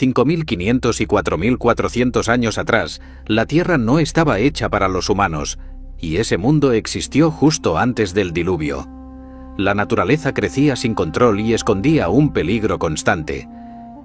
5.500 y 4.400 años atrás, la Tierra no estaba hecha para los humanos, y ese mundo existió justo antes del diluvio. La naturaleza crecía sin control y escondía un peligro constante.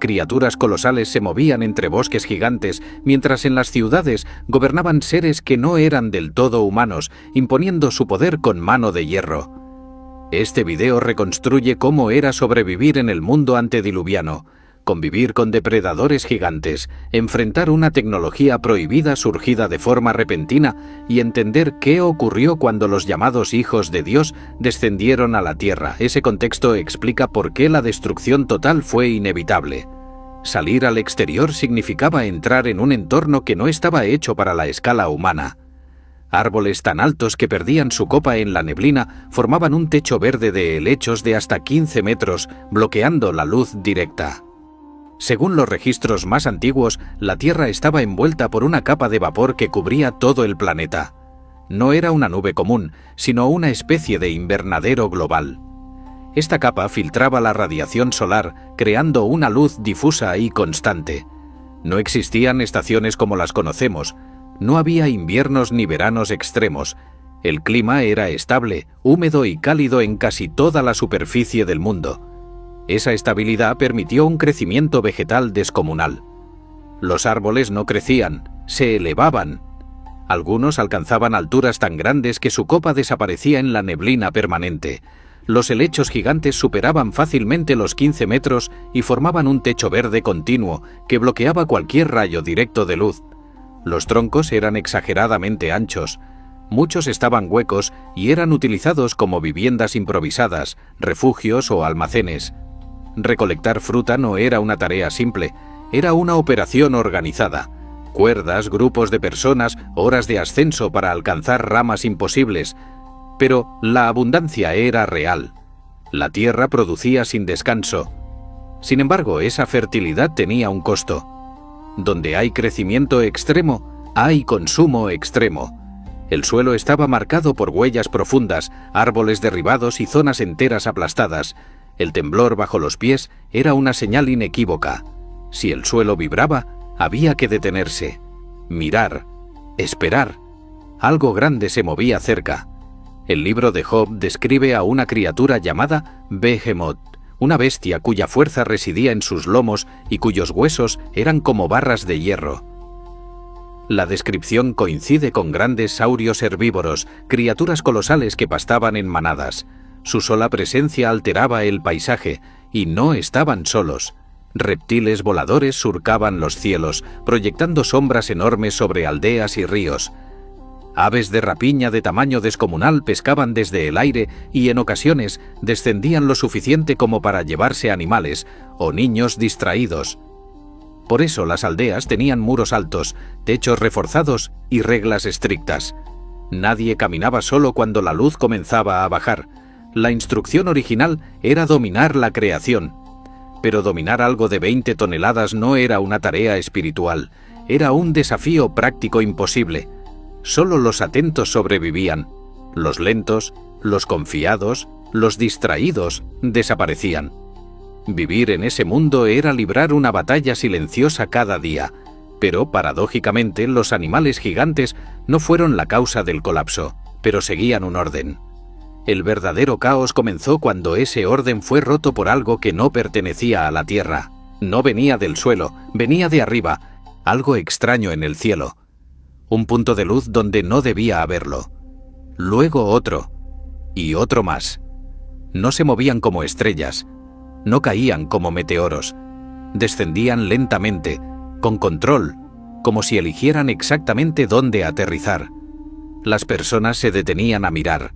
Criaturas colosales se movían entre bosques gigantes, mientras en las ciudades gobernaban seres que no eran del todo humanos, imponiendo su poder con mano de hierro. Este video reconstruye cómo era sobrevivir en el mundo antediluviano, convivir con depredadores gigantes, enfrentar una tecnología prohibida surgida de forma repentina y entender qué ocurrió cuando los llamados hijos de Dios descendieron a la Tierra. Ese contexto explica por qué la destrucción total fue inevitable. Salir al exterior significaba entrar en un entorno que no estaba hecho para la escala humana. Árboles tan altos que perdían su copa en la neblina formaban un techo verde de helechos de hasta 15 metros, bloqueando la luz directa. Según los registros más antiguos, la Tierra estaba envuelta por una capa de vapor que cubría todo el planeta. No era una nube común, sino una especie de invernadero global. Esta capa filtraba la radiación solar, creando una luz difusa y constante. No existían estaciones como las conocemos, no había inviernos ni veranos extremos. El clima era estable, húmedo y cálido en casi toda la superficie del mundo. Esa estabilidad permitió un crecimiento vegetal descomunal. Los árboles no crecían, se elevaban. Algunos alcanzaban alturas tan grandes que su copa desaparecía en la neblina permanente. Los helechos gigantes superaban fácilmente los 15 metros y formaban un techo verde continuo que bloqueaba cualquier rayo directo de luz. Los troncos eran exageradamente anchos. Muchos estaban huecos y eran utilizados como viviendas improvisadas, refugios o almacenes. Recolectar fruta no era una tarea simple, era una operación organizada. Cuerdas, grupos de personas, horas de ascenso para alcanzar ramas imposibles. Pero la abundancia era real. La tierra producía sin descanso. Sin embargo, esa fertilidad tenía un costo. Donde hay crecimiento extremo, hay consumo extremo. El suelo estaba marcado por huellas profundas, árboles derribados y zonas enteras aplastadas. El temblor bajo los pies era una señal inequívoca. Si el suelo vibraba, había que detenerse, mirar, esperar. Algo grande se movía cerca. El libro de Job describe a una criatura llamada Behemoth, una bestia cuya fuerza residía en sus lomos y cuyos huesos eran como barras de hierro. La descripción coincide con grandes saurios herbívoros, criaturas colosales que pastaban en manadas. Su sola presencia alteraba el paisaje, y no estaban solos. Reptiles voladores surcaban los cielos, proyectando sombras enormes sobre aldeas y ríos. Aves de rapiña de tamaño descomunal pescaban desde el aire y en ocasiones descendían lo suficiente como para llevarse animales o niños distraídos. Por eso las aldeas tenían muros altos, techos reforzados y reglas estrictas. Nadie caminaba solo cuando la luz comenzaba a bajar. La instrucción original era dominar la creación. Pero dominar algo de 20 toneladas no era una tarea espiritual, era un desafío práctico imposible. Solo los atentos sobrevivían. Los lentos, los confiados, los distraídos desaparecían. Vivir en ese mundo era librar una batalla silenciosa cada día, pero paradójicamente los animales gigantes no fueron la causa del colapso, pero seguían un orden. El verdadero caos comenzó cuando ese orden fue roto por algo que no pertenecía a la tierra. No venía del suelo, venía de arriba, algo extraño en el cielo. Un punto de luz donde no debía haberlo. Luego otro, y otro más. No se movían como estrellas, no caían como meteoros. Descendían lentamente, con control, como si eligieran exactamente dónde aterrizar. Las personas se detenían a mirar.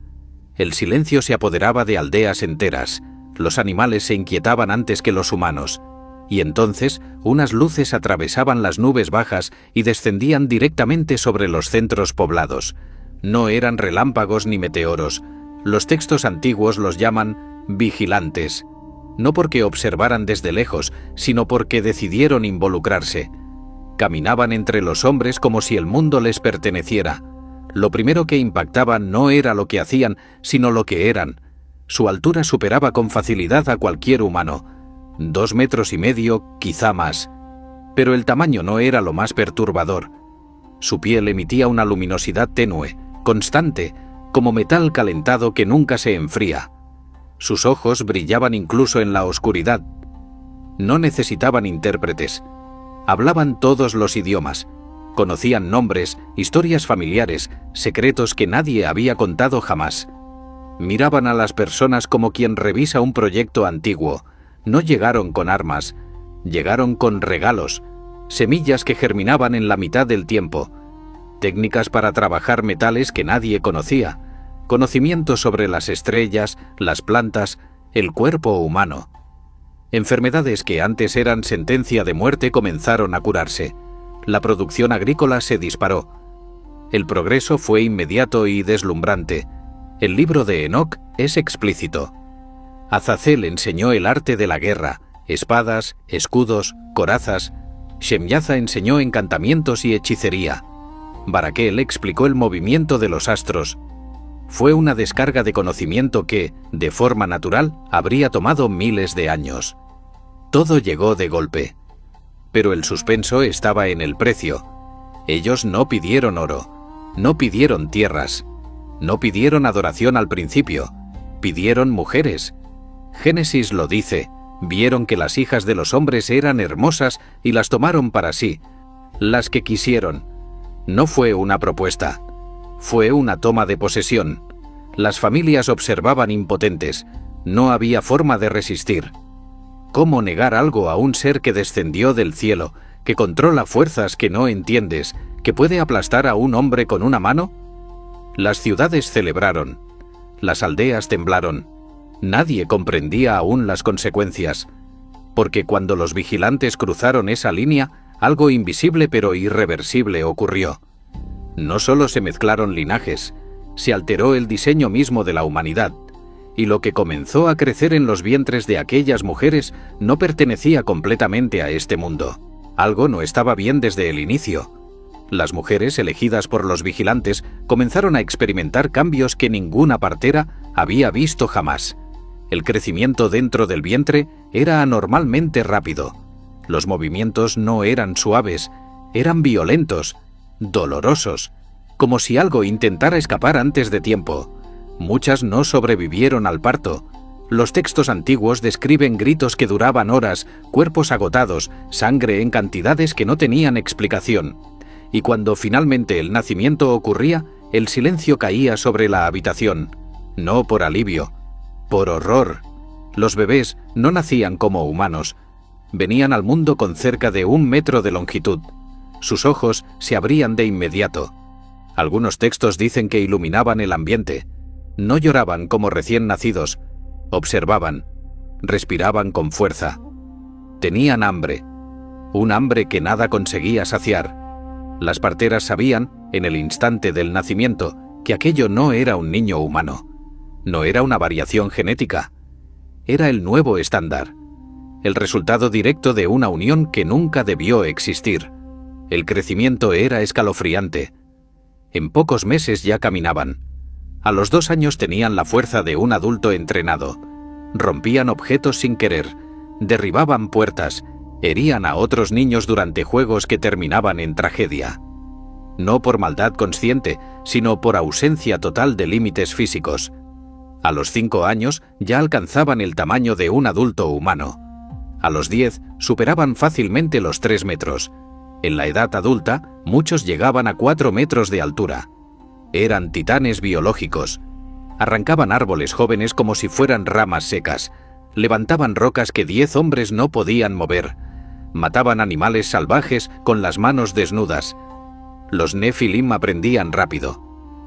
El silencio se apoderaba de aldeas enteras. Los animales se inquietaban antes que los humanos. Y entonces unas luces atravesaban las nubes bajas y descendían directamente sobre los centros poblados. No eran relámpagos ni meteoros. Los textos antiguos los llaman vigilantes. No porque observaran desde lejos, sino porque decidieron involucrarse. Caminaban entre los hombres como si el mundo les perteneciera. Lo primero que impactaba no era lo que hacían, sino lo que eran. Su altura superaba con facilidad a cualquier humano. 2,5 metros, quizá más. Pero el tamaño no era lo más perturbador. Su piel emitía una luminosidad tenue, constante, como metal calentado que nunca se enfría. Sus ojos brillaban incluso en la oscuridad. No necesitaban intérpretes. Hablaban todos los idiomas. Conocían nombres, historias familiares, secretos que nadie había contado jamás. Miraban a las personas como quien revisa un proyecto antiguo. No llegaron con armas, llegaron con regalos, semillas que germinaban en la mitad del tiempo, técnicas para trabajar metales que nadie conocía, conocimientos sobre las estrellas, las plantas, el cuerpo humano. Enfermedades que antes eran sentencia de muerte comenzaron a curarse. La producción agrícola se disparó. El progreso fue inmediato y deslumbrante. El libro de Enoc es explícito. Azazel enseñó el arte de la guerra, espadas, escudos, corazas. Shemyaza enseñó encantamientos y hechicería. Baraquel explicó el movimiento de los astros. Fue una descarga de conocimiento que, de forma natural, habría tomado miles de años. Todo llegó de golpe. Pero el suspenso estaba en el precio. Ellos no pidieron oro, no pidieron tierras, no pidieron adoración al principio, pidieron mujeres. Génesis lo dice, vieron que las hijas de los hombres eran hermosas y las tomaron para sí, las que quisieron. No fue una propuesta, fue una toma de posesión. Las familias observaban impotentes, no había forma de resistir. ¿Cómo negar algo a un ser que descendió del cielo, que controla fuerzas que no entiendes, que puede aplastar a un hombre con una mano? Las ciudades celebraron, las aldeas temblaron. Nadie comprendía aún las consecuencias, porque cuando los vigilantes cruzaron esa línea, algo invisible pero irreversible ocurrió. No solo se mezclaron linajes, se alteró el diseño mismo de la humanidad, y lo que comenzó a crecer en los vientres de aquellas mujeres no pertenecía completamente a este mundo. Algo no estaba bien desde el inicio. Las mujeres elegidas por los vigilantes comenzaron a experimentar cambios que ninguna partera había visto jamás. El crecimiento dentro del vientre era anormalmente rápido. Los movimientos no eran suaves, eran violentos, dolorosos, como si algo intentara escapar antes de tiempo. Muchas no sobrevivieron al parto. Los textos antiguos describen gritos que duraban horas, cuerpos agotados, sangre en cantidades que no tenían explicación. Y cuando finalmente el nacimiento ocurría, el silencio caía sobre la habitación. No por alivio, por horror. Los bebés no nacían como humanos. Venían al mundo con cerca de 1 metro de longitud. Sus ojos se abrían de inmediato. Algunos textos dicen que iluminaban el ambiente. No lloraban como recién nacidos. Observaban. Respiraban con fuerza. Tenían hambre. Un hambre que nada conseguía saciar. Las parteras sabían, en el instante del nacimiento, que aquello no era un niño humano. No era una variación genética. Era el nuevo estándar. El resultado directo de una unión que nunca debió existir. El crecimiento era escalofriante. En pocos meses ya caminaban. A los 2 años tenían la fuerza de un adulto entrenado. Rompían objetos sin querer, derribaban puertas, herían a otros niños durante juegos que terminaban en tragedia. No por maldad consciente, sino por ausencia total de límites físicos. A los 5 años ya alcanzaban el tamaño de un adulto humano. A los 10 superaban fácilmente los 3 metros. En la edad adulta, muchos llegaban a 4 metros de altura. Eran titanes biológicos. Arrancaban árboles jóvenes como si fueran ramas secas. Levantaban rocas que 10 hombres no podían mover. Mataban animales salvajes con las manos desnudas. Los Nefilim aprendían rápido.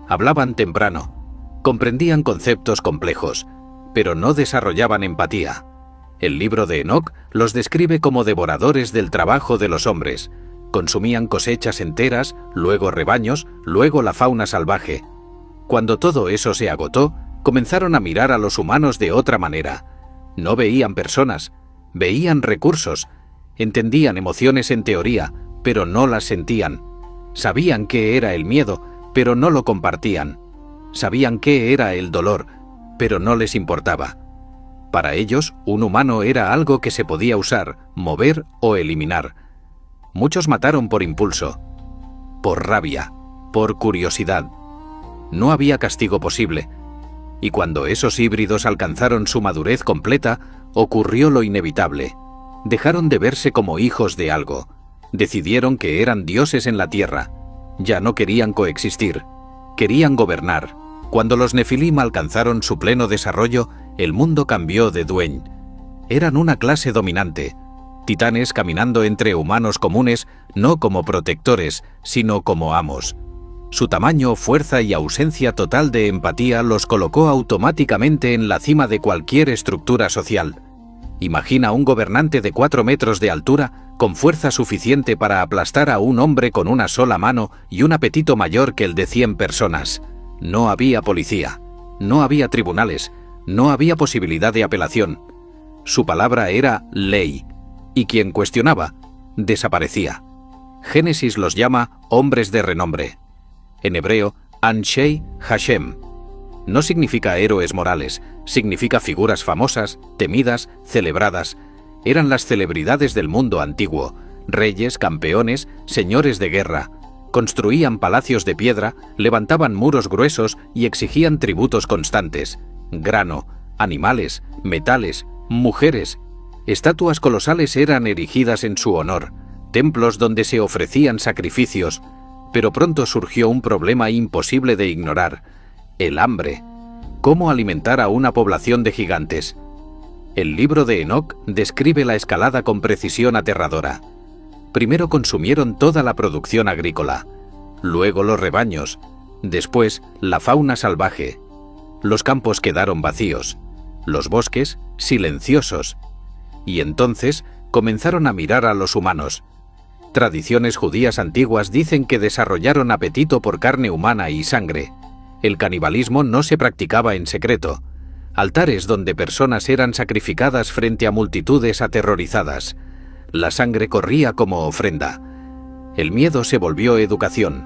Hablaban temprano. Comprendían conceptos complejos, pero no desarrollaban empatía. El libro de Enoc los describe como devoradores del trabajo de los hombres. Consumían cosechas enteras, luego rebaños, luego la fauna salvaje. Cuando todo eso se agotó, comenzaron a mirar a los humanos de otra manera. No veían personas, veían recursos. Entendían emociones en teoría, pero no las sentían. Sabían qué era el miedo, pero no lo compartían. Sabían qué era el dolor, pero no les importaba. Para ellos, un humano era algo que se podía usar, mover o eliminar. Muchos mataron por impulso, por rabia, por curiosidad. No había castigo posible. Y cuando esos híbridos alcanzaron su madurez completa, ocurrió lo inevitable. Dejaron de verse como hijos de algo. Decidieron que eran dioses en la tierra. Ya no querían coexistir. Querían gobernar. Cuando los Nefilim alcanzaron su pleno desarrollo, el mundo cambió de dueño. Eran una clase dominante. Titanes caminando entre humanos comunes, no como protectores, sino como amos. Su tamaño, fuerza y ausencia total de empatía los colocó automáticamente en la cima de cualquier estructura social. Imagina un gobernante de 4 metros de altura con fuerza suficiente para aplastar a un hombre con una sola mano y un apetito mayor que el de 100 personas. No había policía, no había tribunales, no había posibilidad de apelación. Su palabra era ley, y quien cuestionaba, desaparecía. Génesis los llama hombres de renombre. En hebreo, Anshei Hashem. No significa héroes morales, significa figuras famosas, temidas, celebradas. Eran las celebridades del mundo antiguo, reyes, campeones, señores de guerra. Construían palacios de piedra, levantaban muros gruesos y exigían tributos constantes. Grano, animales, metales, mujeres. Estatuas colosales eran erigidas en su honor, templos donde se ofrecían sacrificios. Pero pronto surgió un problema imposible de ignorar: el hambre. ¿Cómo alimentar a una población de gigantes? El libro de Enoc describe la escalada con precisión aterradora. Primero consumieron toda la producción agrícola, luego los rebaños, después la fauna salvaje. Los campos quedaron vacíos, los bosques silenciosos. Y entonces comenzaron a mirar a los humanos. Tradiciones judías antiguas dicen que desarrollaron apetito por carne humana y sangre. El canibalismo no se practicaba en secreto. Altares donde personas eran sacrificadas frente a multitudes aterrorizadas. La sangre corría como ofrenda. El miedo se volvió educación.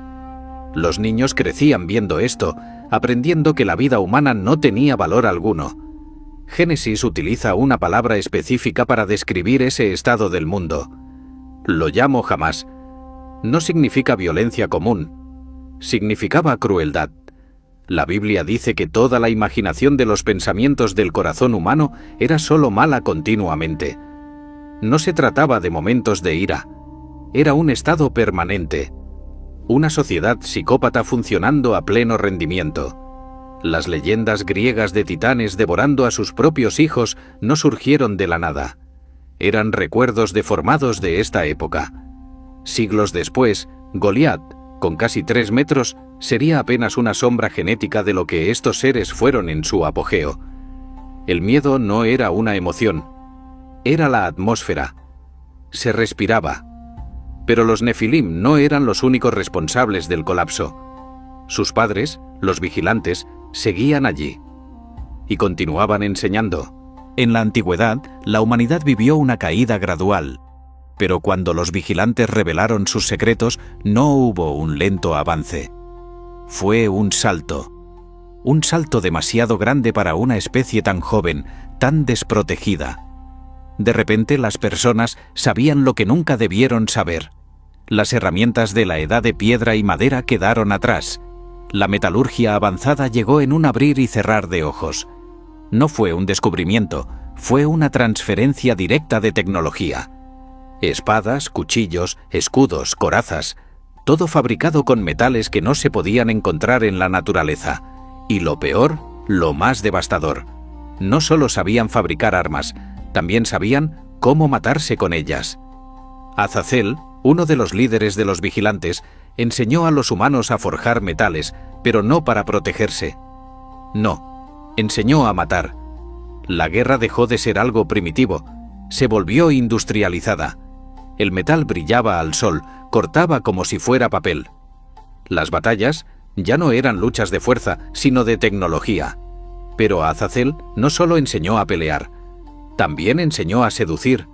Los niños crecían viendo esto, aprendiendo que la vida humana no tenía valor alguno. Génesis utiliza una palabra específica para describir ese estado del mundo. Lo llamo jamás. No significa violencia común. Significaba crueldad. La Biblia dice que toda la imaginación de los pensamientos del corazón humano era solo mala continuamente. No se trataba de momentos de ira. Era un estado permanente. Una sociedad psicópata funcionando a pleno rendimiento. Las leyendas griegas de titanes devorando a sus propios hijos no surgieron de la nada. Eran recuerdos deformados de esta época. Siglos después, Goliat, con casi 3 metros, sería apenas una sombra genética de lo que estos seres fueron en su apogeo. El miedo no era una emoción, era la atmósfera. Se respiraba. Pero los Nefilim no eran los únicos responsables del colapso. Sus padres, los vigilantes, seguían allí. Y continuaban enseñando. En la antigüedad, la humanidad vivió una caída gradual, pero cuando los vigilantes revelaron sus secretos, no hubo un lento avance. Fue un salto demasiado grande para una especie tan joven, tan desprotegida. De repente las personas sabían lo que nunca debieron saber. Las herramientas de la edad de piedra y madera quedaron atrás. La metalurgia avanzada llegó en un abrir y cerrar de ojos. No fue un descubrimiento, fue una transferencia directa de tecnología. Espadas, cuchillos, escudos, corazas, todo fabricado con metales que no se podían encontrar en la naturaleza. Y lo peor, lo más devastador, no solo sabían fabricar armas, también sabían cómo matarse con ellas. Azazel, uno de los líderes de los vigilantes, enseñó a los humanos a forjar metales, pero no para protegerse. No, enseñó a matar. La guerra dejó de ser algo primitivo, se volvió industrializada. El metal brillaba al sol, cortaba como si fuera papel. Las batallas ya no eran luchas de fuerza, sino de tecnología. Pero Azazel no solo enseñó a pelear, también enseñó a seducir.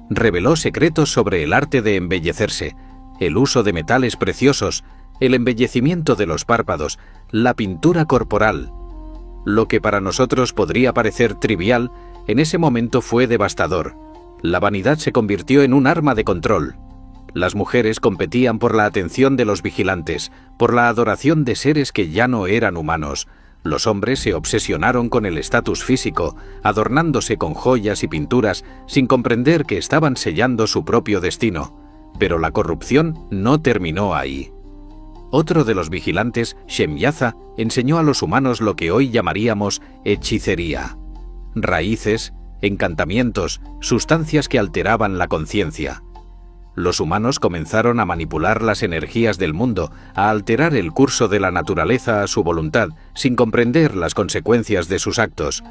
Reveló secretos sobre el arte de embellecerse, el uso de metales preciosos, el embellecimiento de los párpados, la pintura corporal. Lo que para nosotros podría parecer trivial, en ese momento fue devastador. La vanidad se convirtió en un arma de control. Las mujeres competían por la atención de los vigilantes, por la adoración de seres que ya no eran humanos. Los hombres se obsesionaron con el estatus físico, adornándose con joyas y pinturas, sin comprender que estaban sellando su propio destino. Pero la corrupción no terminó ahí. Otro de los vigilantes, Shemyaza, enseñó a los humanos lo que hoy llamaríamos hechicería. Raíces, encantamientos, sustancias que alteraban la conciencia. Los humanos comenzaron a manipular las energías del mundo, a alterar el curso de la naturaleza a su voluntad, sin comprender las consecuencias de sus actos.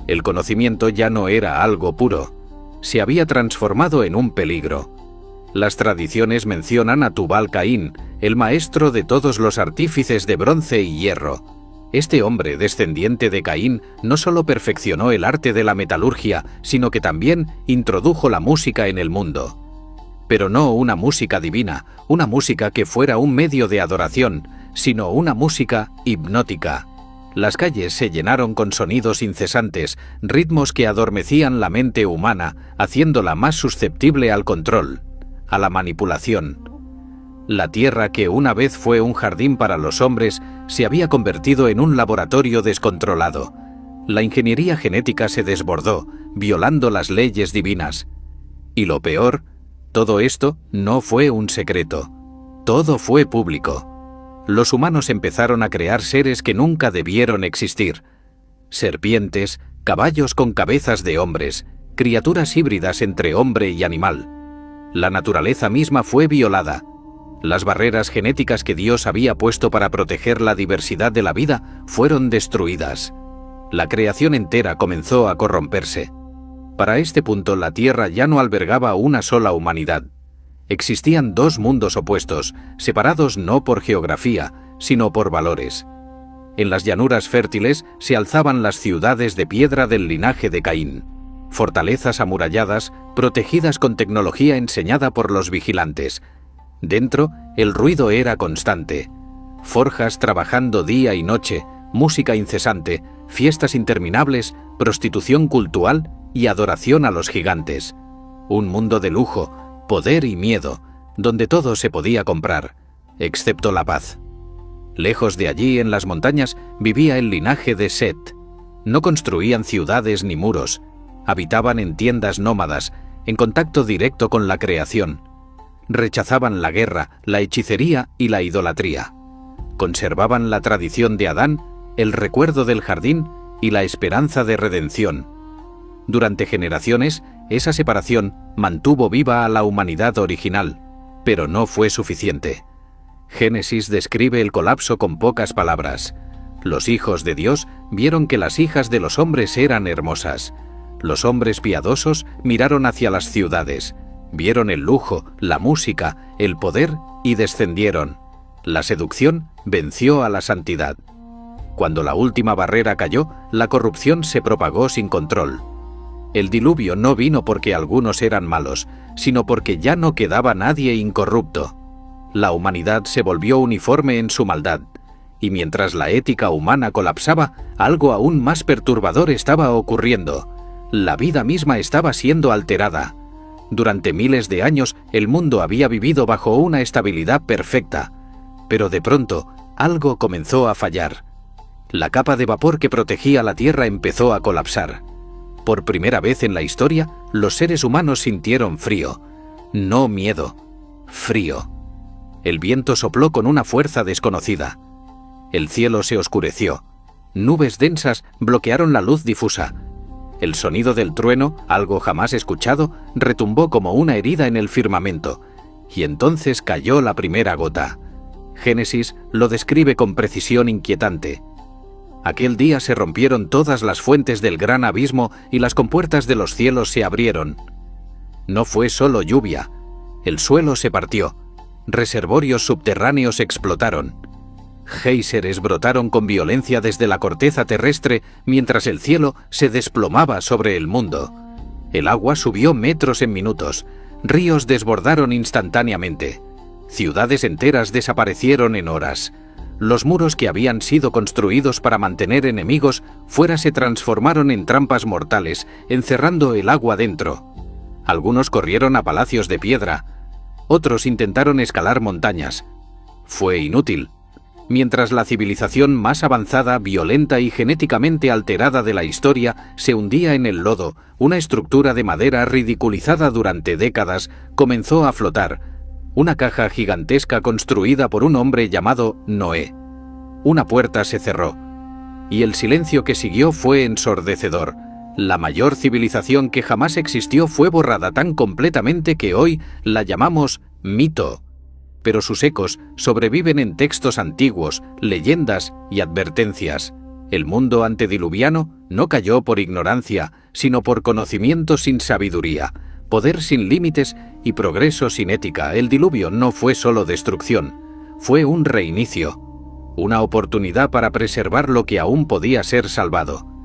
El conocimiento ya no era algo puro. Se había transformado en un peligro. Las tradiciones mencionan a Tubal-Caín, el maestro de todos los artífices de bronce y hierro. Este hombre, descendiente de Caín, no solo perfeccionó el arte de la metalurgia, sino que también introdujo la música en el mundo. Pero no una música divina, una música que fuera un medio de adoración, sino una música hipnótica. Las calles se llenaron con sonidos incesantes, ritmos que adormecían la mente humana, haciéndola más susceptible al control, a la manipulación. La tierra, que una vez fue un jardín para los hombres, se había convertido en un laboratorio descontrolado. La ingeniería genética se desbordó, violando las leyes divinas. Y lo peor, todo esto no fue un secreto. Todo fue público. Los humanos empezaron a crear seres que nunca debieron existir. Serpientes, caballos con cabezas de hombres, criaturas híbridas entre hombre y animal. La naturaleza misma fue violada. Las barreras genéticas que Dios había puesto para proteger la diversidad de la vida fueron destruidas. La creación entera comenzó a corromperse. Para este punto, la Tierra ya no albergaba una sola humanidad. Existían dos mundos opuestos, separados no por geografía, sino por valores. En las llanuras fértiles se alzaban las ciudades de piedra del linaje de Caín, fortalezas amuralladas, protegidas con tecnología enseñada por los vigilantes. Dentro, el ruido era constante. Forjas trabajando día y noche, música incesante, fiestas interminables, prostitución cultural y adoración a los gigantes. Un mundo de lujo, poder y miedo, donde todo se podía comprar, excepto la paz. Lejos de allí, en las montañas, vivía el linaje de Set. No construían ciudades ni muros. Habitaban en tiendas nómadas, en contacto directo con la creación. Rechazaban la guerra, la hechicería y la idolatría. Conservaban la tradición de Adán, el recuerdo del jardín y la esperanza de redención. Durante generaciones, esa separación mantuvo viva a la humanidad original, pero no fue suficiente. Génesis describe el colapso con pocas palabras. Los hijos de Dios vieron que las hijas de los hombres eran hermosas. Los hombres piadosos miraron hacia las ciudades, vieron el lujo, la música, el poder y descendieron. La seducción venció a la santidad. Cuando la última barrera cayó, la corrupción se propagó sin control. El diluvio no vino porque algunos eran malos, sino porque ya no quedaba nadie incorrupto. La humanidad se volvió uniforme en su maldad, y mientras la ética humana colapsaba, algo aún más perturbador estaba ocurriendo. La vida misma estaba siendo alterada. Durante miles de años, el mundo había vivido bajo una estabilidad perfecta, pero de pronto, algo comenzó a fallar. La capa de vapor que protegía la Tierra empezó a colapsar. Por primera vez en la historia, los seres humanos sintieron frío. No miedo, frío. El viento sopló con una fuerza desconocida. El cielo se oscureció. Nubes densas bloquearon la luz difusa. El sonido del trueno, algo jamás escuchado, retumbó como una herida en el firmamento. Y entonces cayó la primera gota. Génesis lo describe con precisión inquietante. Aquel día se rompieron todas las fuentes del gran abismo y las compuertas de los cielos se abrieron. No fue solo lluvia. El suelo se partió. Reservorios subterráneos explotaron. Géiseres brotaron con violencia desde la corteza terrestre mientras el cielo se desplomaba sobre el mundo. El agua subió metros en minutos. Ríos desbordaron instantáneamente. Ciudades enteras desaparecieron en horas. Los muros que habían sido construidos para mantener enemigos fuera se transformaron en trampas mortales, encerrando el agua dentro. Algunos corrieron a palacios de piedra. Otros intentaron escalar montañas. Fue inútil. Mientras la civilización más avanzada, violenta y genéticamente alterada de la historia se hundía en el lodo, una estructura de madera ridiculizada durante décadas comenzó a flotar. Una caja gigantesca construida por un hombre llamado Noé. Una puerta se cerró. Y el silencio que siguió fue ensordecedor. La mayor civilización que jamás existió fue borrada tan completamente que hoy la llamamos mito. Pero sus ecos sobreviven en textos antiguos, leyendas y advertencias. El mundo antediluviano no cayó por ignorancia, sino por conocimiento sin sabiduría, poder sin límites y progreso sin ética. El diluvio no fue solo destrucción, fue un reinicio, una oportunidad para preservar lo que aún podía ser salvado.